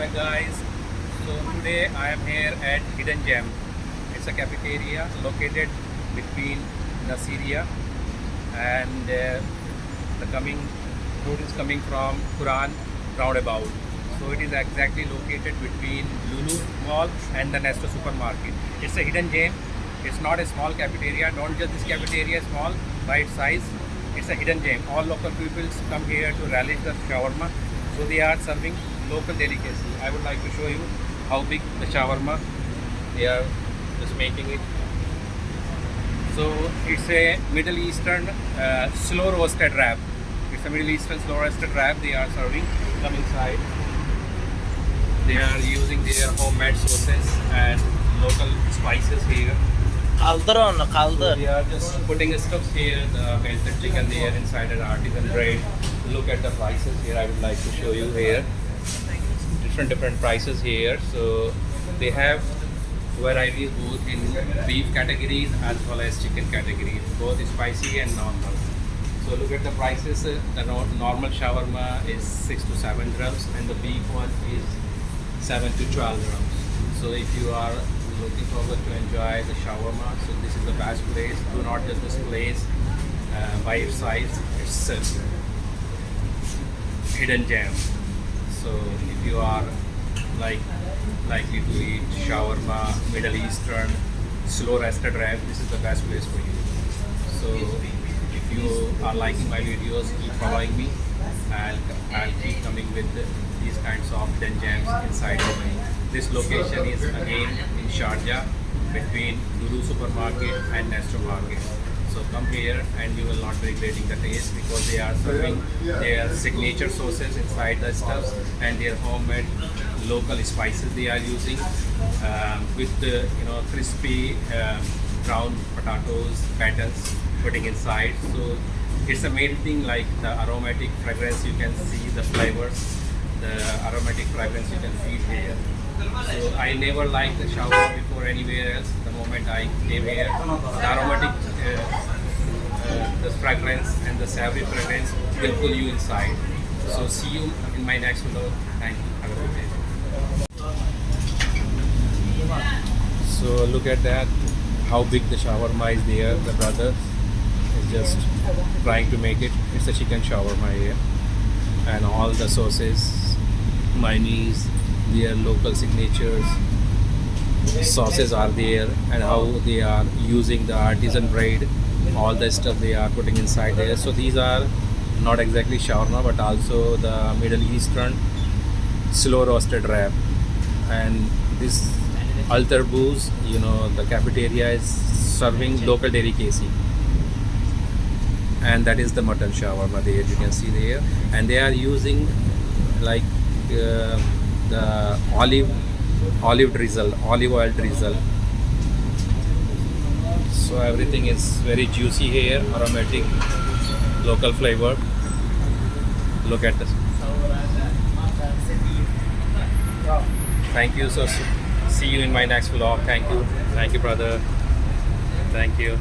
back, guys. So today I am here at Hidden Gem. It's a cafeteria located between Nasiriyah and the coming road is coming from Quran roundabout. So it is exactly located between Lulu Mall and the Nesto supermarket. It's a hidden gem. It's not a small cafeteria. Don't judge this cafeteria small by its size. It's a hidden gem. All local people come here to relish the shawarma. So they are serving local delicacy. I would like to show you how big the shawarma they are just making it. So it's a Middle Eastern slow roasted wrap. It's a Middle Eastern slow roasted wrap they are serving. Come inside. They are using their homemade sauces and local spices here. Kaldır onu, kaldır. So they are just putting stuff here, the melted chicken there inside an artisan bread. Look at the prices here. I would like to show you here. Different prices here. So they have varieties both in beef categories as well as chicken categories, both spicy and normal. So look at the prices. The normal shawarma is 6 to 7 dirhams and the beef one is 7 to 12 dirhams. So if you are looking forward to enjoy the shawarma, so this is the best place. Do not judge this place by its size. It's hidden gem. So if you are likely to eat shawarma, Middle Eastern, slow roasted wrap, this is the best place for you. So if you are liking my videos, keep following me. I'll keep coming with these kinds of hidden gems inside of me. This location is again in Sharjah between Lulu Supermarket and Nesto Market. So come here and you will not be regretting the taste because they are serving their signature sauces inside the stuffs and their homemade local spices they are using with the crispy brown potatoes patterns putting inside. So it's a main thing like the aromatic fragrance. You can see the flavors, the aromatic fragrance you can feel here. So I never liked the shawarma before anywhere else. The moment I came here, the aromatic, the fragrance and the savory fragrance will pull you inside. So see you in my next vlog. Thank you. Have a good day. So look at that, how big the shawarma is there. The brother is just trying to make it. It's a chicken shawarma here, and all the sauces, mayonnaise, their local signatures sauces are there, and how they are using the artisan bread, all the stuff they are putting inside there. So these are not exactly shawarma but also the Middle Eastern slow roasted wrap. And this Al Tarboos, the cafeteria is serving local delicacy, and that is the mutton shawarma there you can see there. And they are using like the olive oil drizzle. So everything is very juicy here, aromatic, local flavor. Look at this. Thank you. So see you in my next vlog. Thank you brother. Thank you.